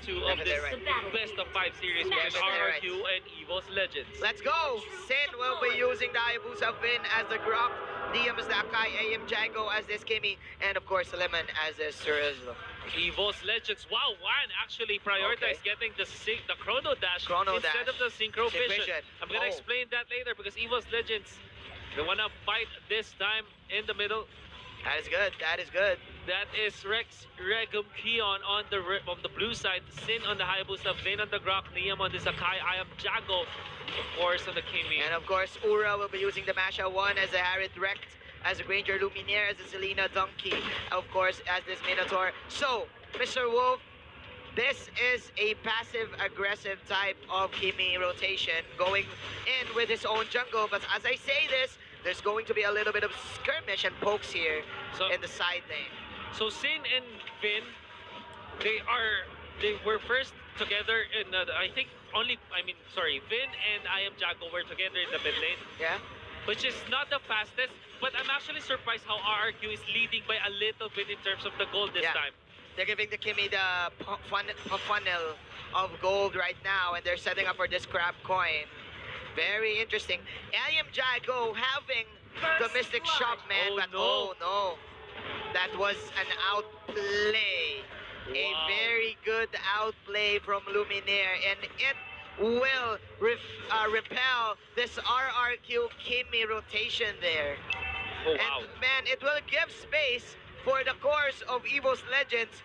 2 of this best of 5 series between RRQ and EVOS Legends. Let's go! Sin will be using the Hayabusa Vin as the Grok, Liam as the Akai, AM Jago as this Kimmy, and of course Lemon as this Cerezo. EVOS Legends, wow, one actually prioritized getting the Chrono Dash instead of the Synchro Vision. I'm gonna explain that later because EVOS Legends, they wanna fight this time in the middle. That is good. That is good. That is Regum, Qeon on the blue side, Sin on the Hayabusa, Vin on the Grok, Liam on the Sakai, I am Jago, of course, on the Kimi. And of course, Ura will be using the Masha 1 as a Harriet Rect, as a Granger Luminaire, as a Selena Donkey, of course, as this Minotaur. So, Mr. Wolf, this is a passive-aggressive type of Kimi rotation, going in with his own jungle. But as I say this, there's going to be a little bit of skirmish and pokes here in the side lane. So Sin and Vin, they were first together in Vin and I am Jago were together in the mid lane. Yeah. Which is not the fastest, but I'm actually surprised how RRQ is leading by a little bit in terms of the gold this time. They're giving the Kimi the funnel of gold right now, and they're setting up for this crab coin. Very interesting. I am Jago having the Mystic Shop, man, oh no. That was an outplay. Wow. A very good outplay from Luminaire, and it will repel this RRQ Kimi rotation there. Oh, wow. And man, it will give space for the course of EVOS Legends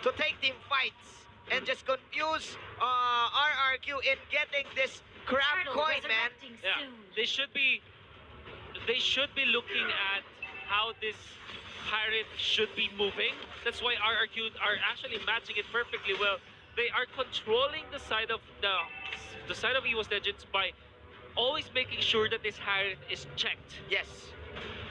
to take team fights and just confuse RRQ in getting this crab coin, man. Yeah, they should be looking at how this pirate should be moving. That's why RRQ are actually matching it perfectly well. They are controlling the side of the side of EVOS Legends by always making sure that this pirate is checked. Yes.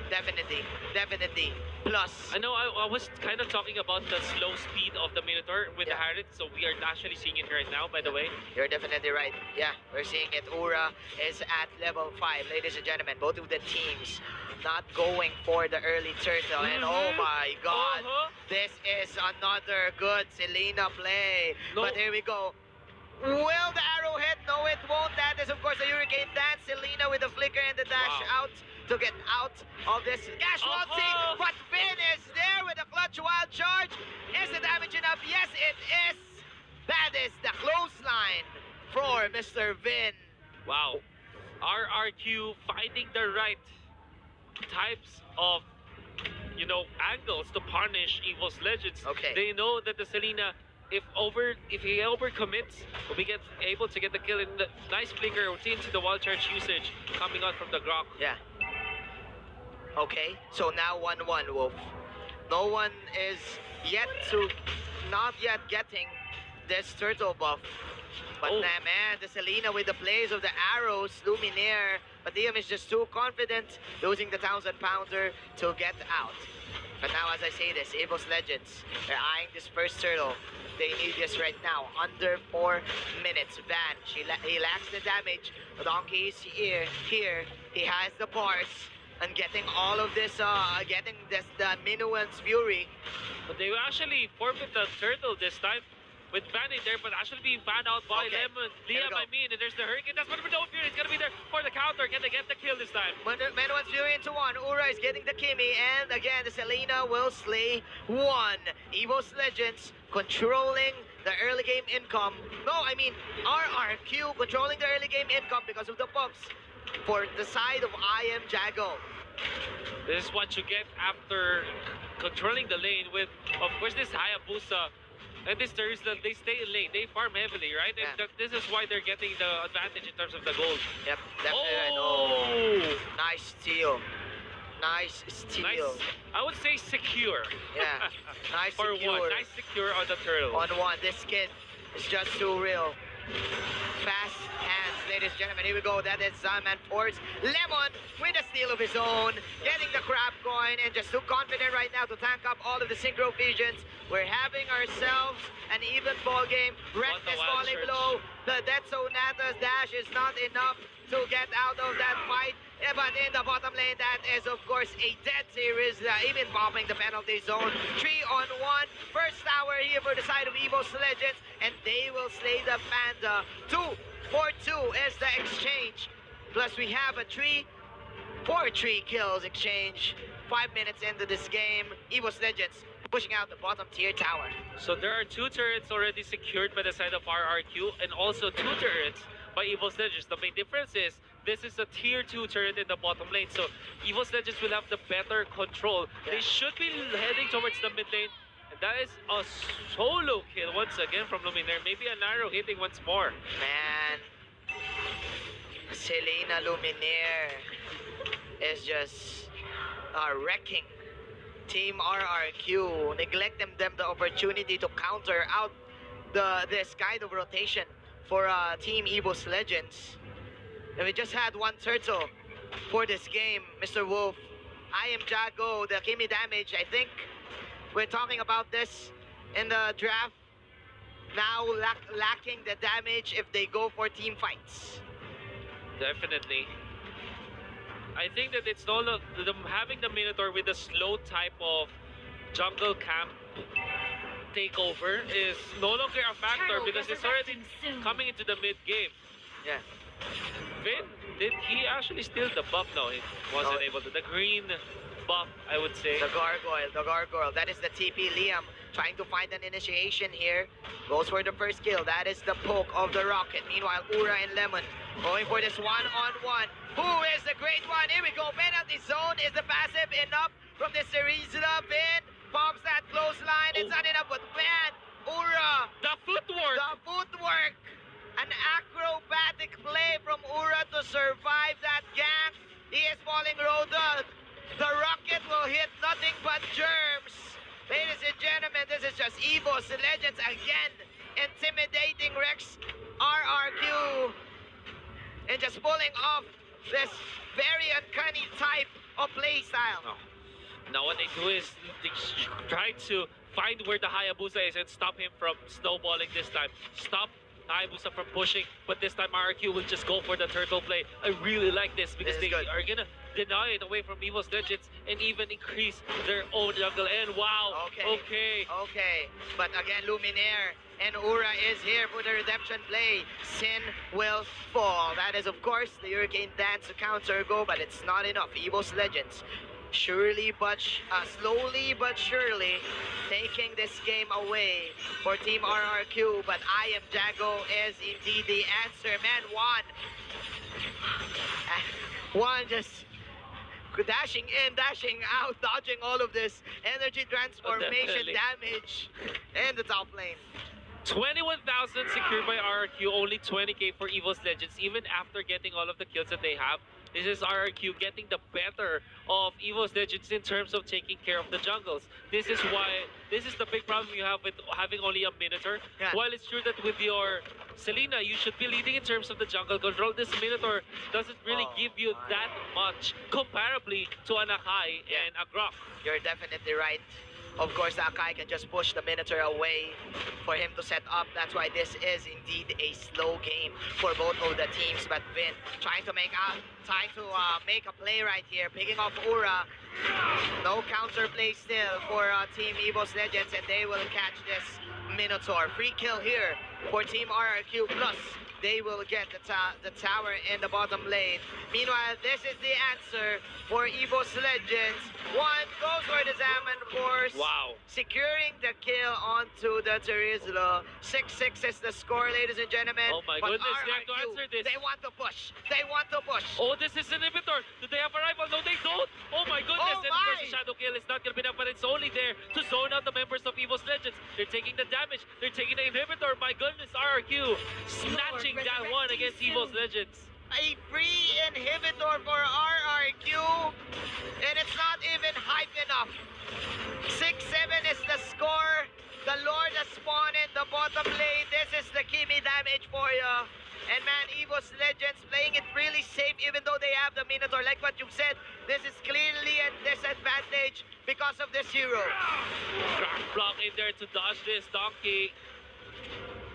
Definitely. Plus, I know I was kind of talking about the slow speed of the Minotaur with the Harriet, so we are actually seeing it right now, by the way. You're definitely right. Yeah, we're seeing it. Ura is at level 5, ladies and gentlemen. Both of the teams not going for the early turtle. And oh my god, this is another good Selena play. But here we go. Will the arrowhead? No, it won't. That is, of course, the Hurricane Dance. Selena with the flicker and the dash out to get out of this casualty. But Vin is there with a clutch wild charge. Is the damage enough? Yes, it is. That is the clothesline for Mr. Vin. Wow. RRQ finding the right types of, angles to punish EVOS Legends. Okay. They know that the Selena, if he overcommits, we get able to get the kill in the nice flicker. We'll see into the wild charge usage coming out from the Grok. Yeah. Okay, so now 1-1, Wolf. No one is not yet getting this turtle buff. But man, the Selena with the plays of the arrows, Luminaire, but Liam is just too confident, losing the 1,000 pounder to get out. But now, as I say this, EVOS Legends, they're eyeing this first turtle. They need this right now, under 4 minutes. Van, he lacks the damage. Donkey is here. He has the bars. And getting all of this, the Minuan's Fury. But they will actually forfeit the turtle this time with Van in there, but actually being fanned out by Lemon. Liam, and there's the Hurricane. That's what Minuan's Fury is going to be there for the counter. Can they get the kill this time? Minuan's Fury into 1. Ura is getting the Kimi, and again, the Selena will slay 1. EVOS Legends controlling the early game income. No, I mean, RRQ controlling the early game income because of the buffs for the side of I am Jago. This is what you get after controlling the lane with, of course, this Hayabusa. And this Thursday, they stay in lane, they farm heavily, right? And this is why they're getting the advantage in terms of the gold. Yep, definitely right. Oh, nice steal. Nice steal. Nice, I would say secure. Yeah, nice for secure. 1, nice secure on the turtle. On 1, this kid is just too real. Fast hands, ladies and gentlemen. Here we go. That is Zaman Force. Lemon with a steal of his own, getting the crab coin, and just too confident right now to tank up all of the synchro visions. We're having ourselves an even ball game. Rex the is wild falling search. low. The Dead Sonata's dash is not enough to get out of that fight. Yeah, but in the bottom lane, that is of course a dead series. Even popping the penalty zone. 3-on-1. First tower here for the side of EVOS Legends, and they will slay the Panda. 2-for-2 is the exchange. Plus we have a 3-for-3 kills exchange. 5 minutes into this game, EVOS Legends pushing out the bottom tier tower. So there are 2 turrets already secured by the side of RRQ and also 2 turrets by EVOS Legends. The main difference is this is a tier 2 turret in the bottom lane. So EVOS Legends will have the better control. Yeah. They should be heading towards the mid lane. And that is a solo kill once again from Luminaire. Maybe an arrow hitting once more. Man, Selena Luminaire is just wrecking Team RRQ, neglecting them the opportunity to counter out this kind of rotation for Team EVOS Legends. And we just had 1 turtle for this game, Mr. Wolf. I am Jago, the Kimi damage, I think we're talking about this in the draft. Now lacking the damage if they go for team fights. Definitely. I think that it's no longer having the Minotaur with a slow type of jungle camp takeover is no longer a factor because it's already coming into the mid game. Yeah. Vin, did he actually steal the buff? No, he wasn't able to. The green buff, I would say. The gargoyle. That is the TP. Liam trying to find an initiation here. Goes for the first kill. That is the poke of the rocket. Meanwhile, Ura and Lemon going for this one-on-one. Who is the great one? Here we go. Penalty zone. Is the passive enough from the Cerizla? Vin pops that close line. It's not enough, but man, Ura. The footwork. The footwork. An acrobatic play from Ura to survive that gank. He is falling low. The rocket will hit nothing but germs. Ladies and gentlemen, this is just EVOS Legends again. Intimidating Rex RRQ. And just pulling off this very uncanny type of play style. Oh. Now what they do is they try to find where the Hayabusa is and stop him from snowballing this time. Stop Hayabusa from pushing, but this time RRQ will just go for the turtle play. I really like this because they are gonna deny it away from EVOS Legends and even increase their own jungle. And wow, okay. But again, Luminaire and Ura is here for the redemption play. Sin will fall. That is, of course, the Hurricane Dance to counter go, but it's not enough. EVOS Legends slowly but surely taking this game away for Team RRQ. But I am Jago is indeed the answer. Man, Juan just dashing in, dashing out, dodging all of this energy transformation damage in the top lane. 21,000 secured by RRQ, only 20k for EVOS Legends, even after getting all of the kills that they have. This is RRQ getting the better of EVOS Legends in terms of taking care of the jungles. This is the big problem you have with having only a Minotaur. Yeah. While it's true that with your Selena, you should be leading in terms of the jungle control, this Minotaur doesn't really give you that much comparably to an Akai and a Grok. You're definitely right. Of course, the Akai can just push the Minotaur away for him to set up. That's why this is indeed a slow game for both of the teams. But Vin trying to make a play right here, picking off Ura. No counter play still for Team EVOS Legends, and they will catch this Minotaur. Free kill here for Team RRQ. Plus, they will get the tower in the bottom lane. Meanwhile, this is the answer for EVOS Legends. One goes for the Zaman Force. Wow. Securing the kill onto the Terizla. 6-6 is the score, ladies and gentlemen. Oh my goodness, they have to answer this. They want to push. They want to push. Oh, this is an inhibitor. Do they have a rival? No, they don't. Oh my goodness. And of course, the Shadow Kill is not going to be enough, but it's only there to zone out the members of EVOS Legends. They're taking the damage. They're taking the inhibitor. My goodness, RRQ snatching that one against EVOS Legends. A free inhibitor for RRQ, and it's not even hype enough. 6-7 is the score. The Lord has spawned in the bottom lane. This is the Kimi damage for you. And man, EVOS Legends playing it really safe even though they have the Minotaur. Like what you've said, this is clearly a disadvantage because of this hero. Crack block in there to dodge this. Donkey.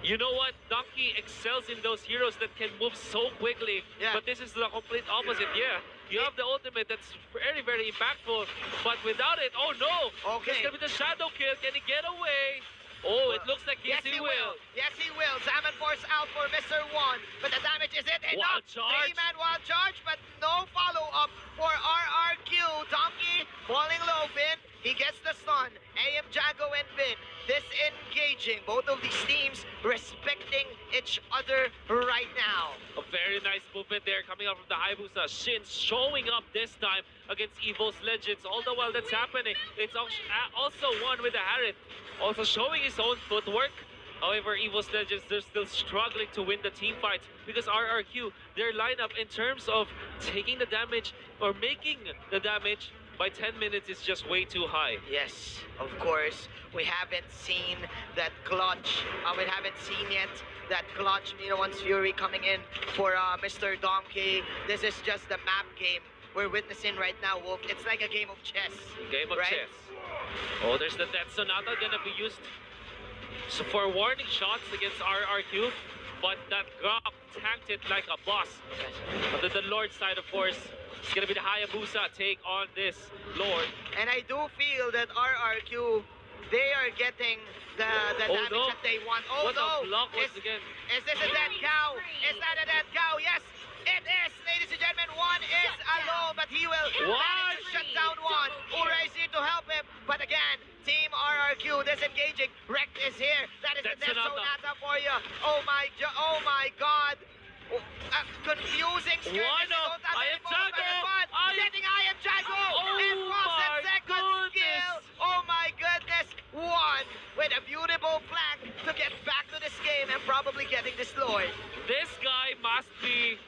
You know what? Donkey excels in those heroes that can move so quickly. Yeah. But this is the complete opposite. Yeah. You have the ultimate that's very, very impactful. But without it, oh no! Okay. It's gonna be the shadow kill. Can he get away? Oh, it looks like yes, he will. Yes, he will. Salmon Force out for Mr. One. But the damage is it enough? Wild charge. 3-man wild charge, but no follow-up for RRQ. Donkey falling low, Vin. He gets the stun. AM Jago and Vin disengaging. Both of these teams respecting each other right now. A very nice movement there coming out from the Hayabusa. Shin showing up this time against EVOS Legends. All the while that's happening, it's also one with the Harith. Also showing his own footwork. However, EVOS Legends, they're still struggling to win the team fights because RRQ, their lineup in terms of taking the damage or making the damage by 10 minutes is just way too high. Yes, of course. We haven't seen that clutch. We haven't seen yet that clutch Minowan's Fury coming in for Mr. Donkey. This is just the map game we're witnessing right now, Wolf. It's like a game of chess. Game of right? chess. Oh, there's the Death Sonata gonna be used so for warning shots against RRQ, but that Grok tanked it like a boss. On the Lord side, of course, it's gonna be the Hayabusa take on this Lord. And I do feel that RRQ, they are getting the damage that they want. Oh what no! A block once again. Is this a dead cow? Is that a dead cow? Yes, it is, ladies and gentlemen. One is alone, but he will manage to shut down one. Ura is here to help him, but again, Team RRQ disengaging. Rekt is here. That is the Death Sonata for you. Oh my God. Confusing One of I am Jago. Getting I am Jago. And Frost second skill. Oh my goodness. One with a beautiful flank to get back to this game and probably getting this Lord. This guy must be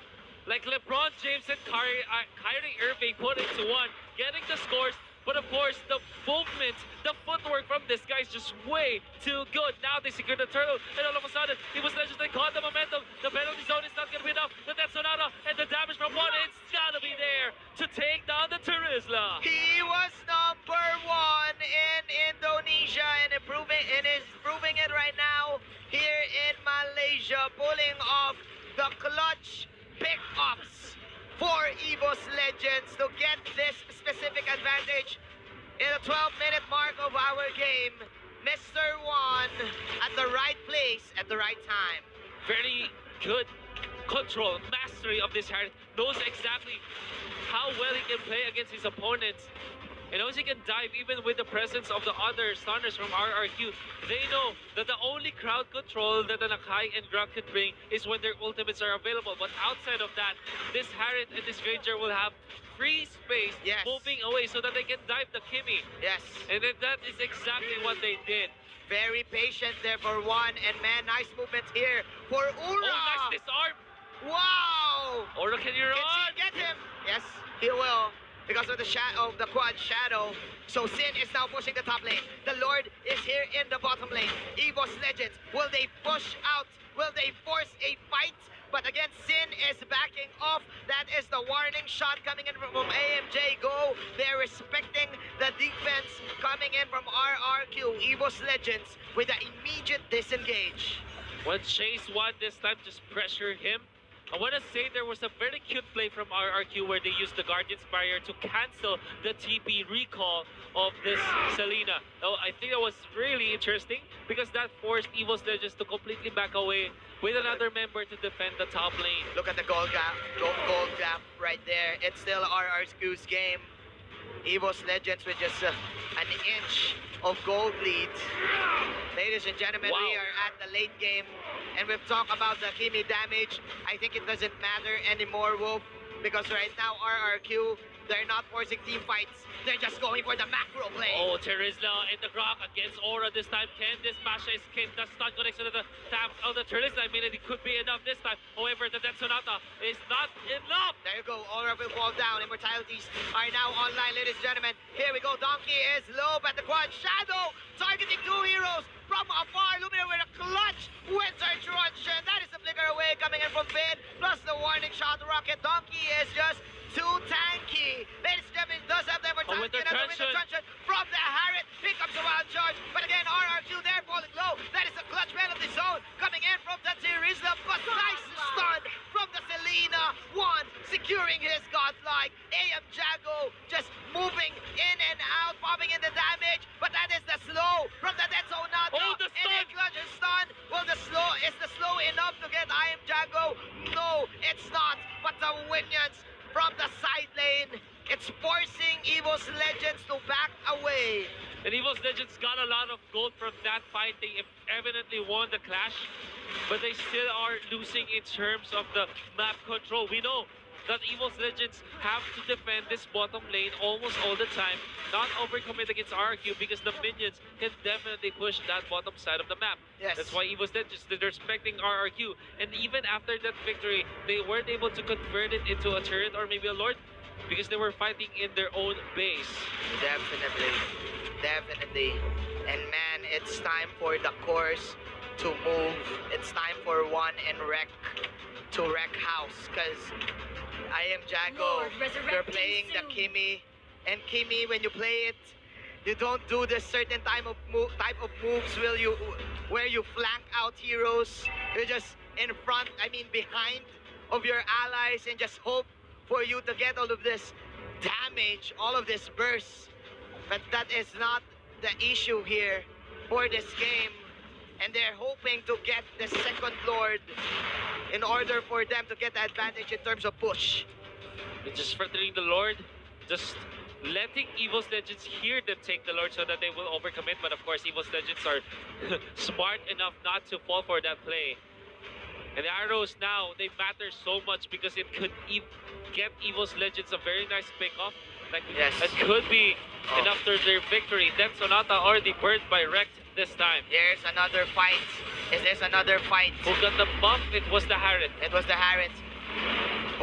like LeBron James and Kyrie Irving put into one, getting the scores. But of course, the movement, the footwork from this guy is just way too good. Now they secure the turtle, and all of a sudden, EVOS Legends, they caught the momentum. The penalty zone is not going to be enough. The Death Sonata and the damage from one, it's got to be there to take down the Turisla. He was number one in Indonesia and is proving it right now here in Malaysia, pulling off the clutch pickups for EVOS Legends to get this specific advantage in the 12-minute mark of our game. Mr. One at the right place at the right time. Very good control, mastery of this Harith. Knows exactly how well he can play against his opponents. And knows he can dive even with the presence of the other stunners from RRQ. They know that the only crowd control that an Akai and Grok can bring is when their ultimates are available. But outside of that, this Harith and this Ranger will have free space moving away so that they can dive the Kimi. Yes. And then that is exactly what they did. Very patient there for one. And man, nice movement here for Ura. Oh, nice disarm. Wow. Ura, can you run? Can she get him? Yes, he will. Because of the the quad shadow. So Sin is now pushing the top lane. The Lord is here in the bottom lane. EVOS Legends, will they push out? Will they force a fight? But again, Sin is backing off. That is the warning shot coming in from AMJ Go. They're respecting the defense coming in from RRQ. EVOS Legends with the immediate disengage. When Chase won this time, just pressure him. I want to say there was a very cute play from RRQ where they used the Guardian's Barrier to cancel the TP recall of this Selena. Oh, I think that was really interesting because that forced EVOS Legends to completely back away with another member to defend the top lane. Look at the gold gap right there. It's still RRQ's game. EVOS Legends with just an inch of gold lead. Ladies and gentlemen, we are at the late game. And we've talked about the Kimi damage. I think it doesn't matter anymore, Wolf, because right now RRQ, they're not forcing team fights. They're just going for the macro play. Oh, Turisla in the Grok against Aura this time. Can this Masha escape the stun connection of the tap of the Turisla? I mean, it could be enough this time. However, the Death Sonata is not enough. There you go. Aura will fall down. Immortalities are now online, ladies and gentlemen. Here we go. Donkey is low, but the quad shadow targeting two heroes from afar. Lumina with a clutch wins our truncheon. That is the flicker away coming in from Finn. Plus the warning shot rocket. Donkey is just too tanky. Ladies and gentlemen, does have the immortality and the truncheon from from the Harriet. Here comes a wild charge, but again, RRQ there falling low. That is a clutch penalty zone coming in from the Tirizla, but nice stun from the Selena. One securing his godlike. AM Jago just moving in and out, popping in the damage, but that is the slow from the Dead Zone Nado. Oh, the stun! And a clutch is stun. Well, is the slow enough to get AM Jago? No, it's not. But the Winions from the side lane, it's forcing EVOS Legends to back away. And EVOS Legends got a lot of gold from that fight. They evidently won the clash, but they still are losing in terms of the map control. We know that EVOS Legends have to defend this bottom lane almost all the time, not overcommit against RRQ because the minions can definitely push that bottom side of the map. Yes. That's why EVOS Legends, they're respecting RRQ. And even after that victory, they weren't able to convert it into a turret or maybe a lord because they were fighting in their own base. Definitely. And man, it's time for the course to move. It's time for one and wreck to wreck house, because I am Jago. You're playing the Kimi, and Kimi, when you play it, you don't do this certain type of moves where you flank out heroes. You're just in front, behind of your allies, and just hope for you to get all of this damage, all of this burst. But that is not the issue here for this game. And they're hoping to get the second Lord in order for them to get the advantage in terms of push. Just threatening the Lord, just letting EVOS Legends hear them take the Lord so that they will overcommit. But of course, EVOS Legends are smart enough not to fall for that play. And the arrows now, they matter so much because it could get EVOS Legends a very nice pick-off. Yes. It could be enough to their victory. Then Sonata already burned by Wrecked this time. Here's another fight. Is this another fight? Who got the buff? It was the Harriet. It was the Harriet.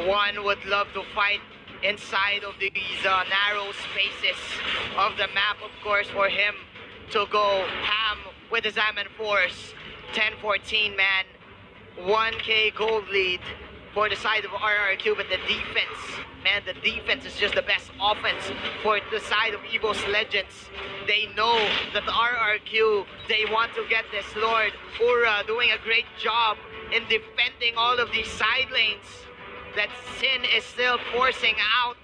One would love to fight inside of these narrow spaces of the map, of course, for him to go ham with the Zaman Force. 10-14, man. 1K gold lead for the side of RRQ, but the defense, man, the defense is just the best offense for the side of EVOS Legends. They know that the RRQ, they want to get this Lord. Ura doing a great job in defending all of these side lanes that Sin is still forcing out.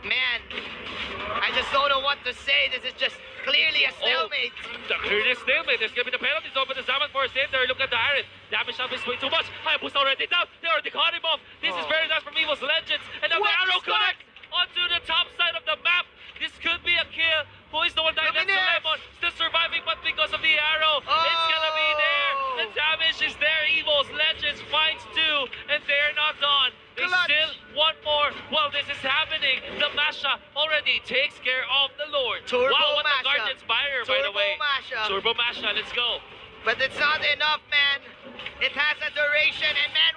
Man, I just don't know what to say. This is just clearly a stalemate. Clearly a stalemate. There's going to be the penalty zone, but the Zaman Force in there. Look at the Harriet. Damage up is way too much. Hayabusa already down. They already caught him off. This is very nice from EVOS Legends. And now the arrow connects onto the top side of the map. This could be a kill. Who is the one dying? That's the Lemon. Still surviving, but because of the arrow, it's gonna be there. The damage is there. EVOS Legends finds two, and they're not done. They still want more. Well, this is happening. The Masha already takes care of the Lord. Turbo wow, what Masha. the Guardian's Fire, by the way. Masha. Turbo Masha, let's go. But it's not enough, man. It has a duration, and man,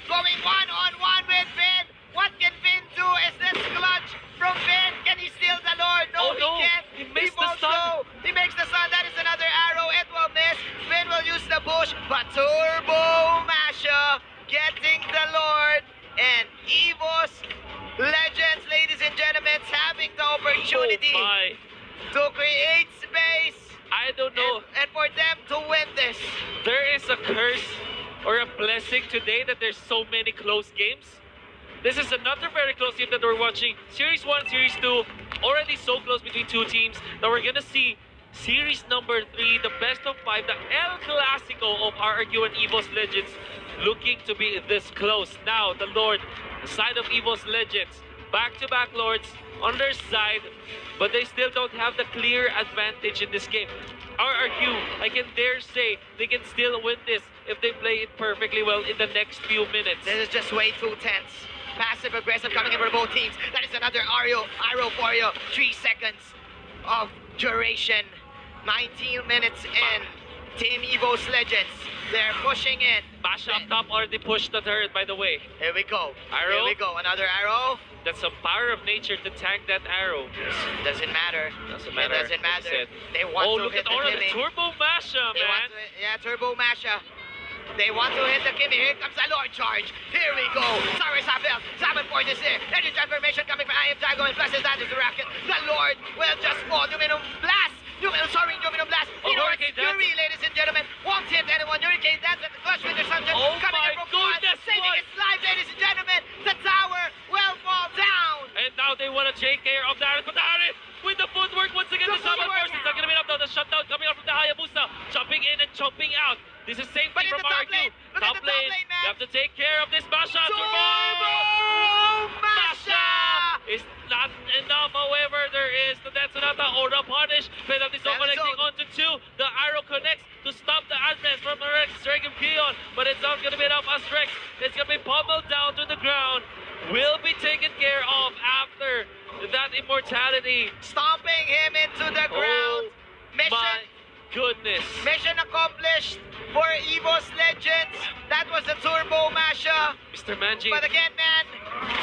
going one-on-one with Finn. What can Finn do? Is this clutch from Finn? Can he steal the Lord? No, he can't. He missed the stun. He makes the stun. That is another arrow. It will miss. Finn will use the bush, but Turbo Masha getting the Lord. And EVOS Legends, ladies and gentlemen, having the opportunity to create space. I don't know. And for them to win this. There is a curse or a blessing today that there's so many close games. This is another very close game that we're watching. Series 1, Series 2, already so close between two teams that we're gonna see Series number 3, the best of 5, the El Clasico of RRQ and EVOS Legends, looking to be this close. Now, the Lord, the side of EVOS Legends, back-to-back Lords on their side, but they still don't have the clear advantage in this game. RRQ, I can dare say, they can still win this if they play it perfectly well in the next few minutes. This is just way too tense. Passive-aggressive coming in for both teams. That is another arrow for you. 3 seconds of duration. 19 minutes in. Team EVOS Legends, they're pushing in. Masha up top already pushed the turret, by the way. Here we go. Arrow. Here we go. Another arrow. That's some power of nature to tank that arrow. Doesn't matter. Doesn't matter. It doesn't matter. They want to look hit at all of the Kimi. Turbo Masha, They man. want to, yeah, Turbo Masha. They want to hit the Kimmy. Here comes the Lord charge. Here we go. Sorry, Sapphire. Simon Forge is here. Energy transformation coming from I Am Jago and plus that is the racket. The Lord will just fall. Numinum blast. Numinum blast. Hurricane Dance. Fury, ladies and gentlemen. Won't hit anyone. Hurricane Dance at the clutch with their subject. Oh coming my in from Qeon, goodness, saving what? its life, ladies and gentlemen. The tower will fall down. And now they want to take care of Darren. But Darren with the footwork once again. The The Saban footwork Force is not going to be enough now. The shutdown coming out from the Hayabusa. Jumping in and jumping out. This is same But thing in from the top RRQ. lane. Look at the top lane, man. You have to take care of this Masha. Turbo Masha! It's not enough, however, there is the Detsunata or the punish. But this one connecting onto 2. The arrow connects to stop the advance from the Regum Qeon. But it's not going to be enough as Rex. It's going to be pummeled down to the ground. Will be taken care of after that immortality. Stomping him into the ground. My goodness. Mission accomplished for EVOS Legends. That was the Turbo Masha. Mr. Manji. But again, man,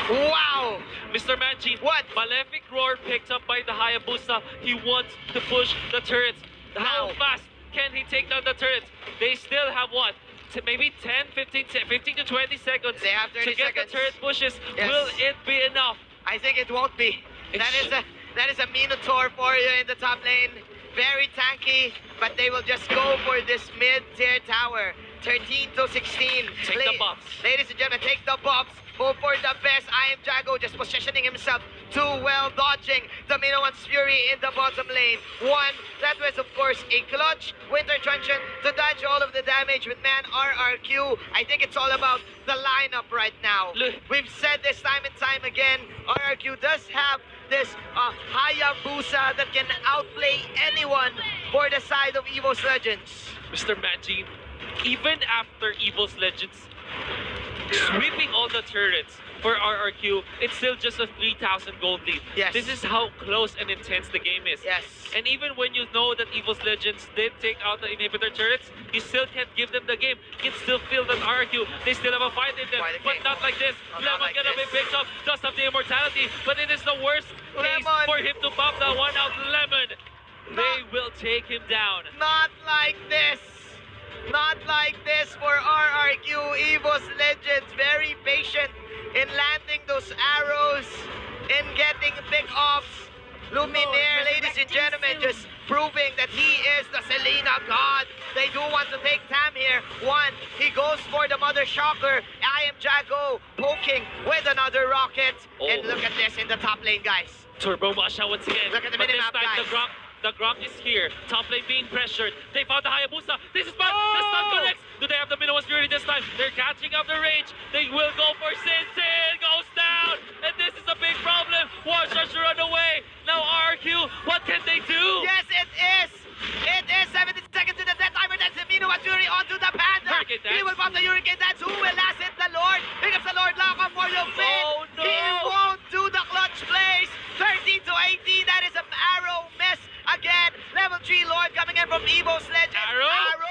wow. Mr. Manji. What? Malefic Roar picked up by the Hayabusa. He wants to push the turrets. How Now. fast can he take down the turrets? They still have what? Maybe 10, 15 to 20 seconds They have 30 to get seconds. the turret pushes. Yes. Will it be enough? I think it won't be. That is a Minotaur for you in the top lane. Very tanky, but they will just go for this mid-tier tower. 13 to 16. Take the buffs. Ladies and gentlemen, take the buffs. Hope for the best. I Am Jago just positioning himself too well, dodging the Minoan's Fury in the bottom lane. One, that was of course a clutch Winter Truncheon to dodge all of the damage with man RRQ. I think it's all about the lineup right now. We've said this time and time again, RRQ does have this Hayabusa that can outplay anyone for the side of EVOS Legends. Mr. Manji, even after EVOS Legends sweeping all the turrets for RRQ, it's still just a 3,000 gold lead. Yes. This is how close and intense the game is. Yes. And even when you know that EVOS Legends did take out the inhibitor turrets, you still can't give them the game. You can still feel that RRQ, they still have a fight in them. But not like this. Not Lemon like gonna be this. picked up, does have the immortality, but it is the worst case Lemon. for him to pop that one out. Lemon, they will take him down. Not like this. Not like this for RRQ. EVOS Legends very patient in landing those arrows, in getting pick-offs. Luminaire, ladies and gentlemen, just proving that he is the Selena God. They do want to take Tam here. One, he goes for the Mother Shocker. I Am Jago poking with another rocket. And look at this in the top lane, guys. Turbo Masha once again. Look at the But this minimap, time guys. the Gronk is here. Top lane being pressured. They found the Hayabusa. This is bad. The stun connects. Do they have the Minoan's Fury this time? They're catching up the range. They will go for Sin. Sin goes down. And this is a big problem. War starts to run away. Now RRQ, what can they do? Yes, it is. It is 70 seconds to the death timer. That's Amino Aturi onto the Panda. Hurricane Dance. He will pop the Hurricane Dance. Who will last hit the Lord? Here comes the Lord lock up for your fin. Oh, no. He won't do the clutch plays. 13 to 18. That is an arrow miss. Again, level 3 Lord coming in from EVOS Legends.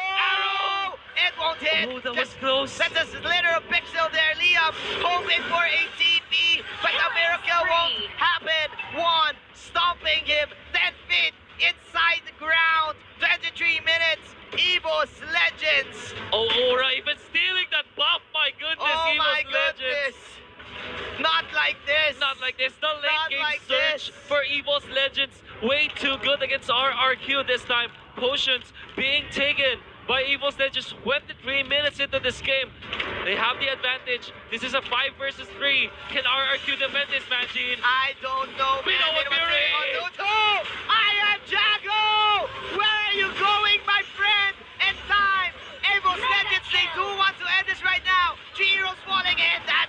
Arrow! It won't hit. Oh, that was close. That's a slither of pixel there. Liam hoping for a TP, but the miracle won't happen. One, stomping him, 10 feet inside the ground. 23 minutes. EVOS Legends. Oh, Aura even stealing that buff. My goodness, Oh my EVOS Legends. goodness. Not like this. Not like this. The late Not game like surge this. for EVOS Legends. Way too good against RRQ this time. Potions being taken by EVOS Legends 23 minutes into this game. They have the advantage. This is a 5 versus 3. Can RRQ defend this, Manjin? I don't know, We man. know what They were Fury. saying on two. I Am Jago! Where are you going, my friend? It's time. EVOS Legends, they do want to end this right now. 3 heroes falling in. That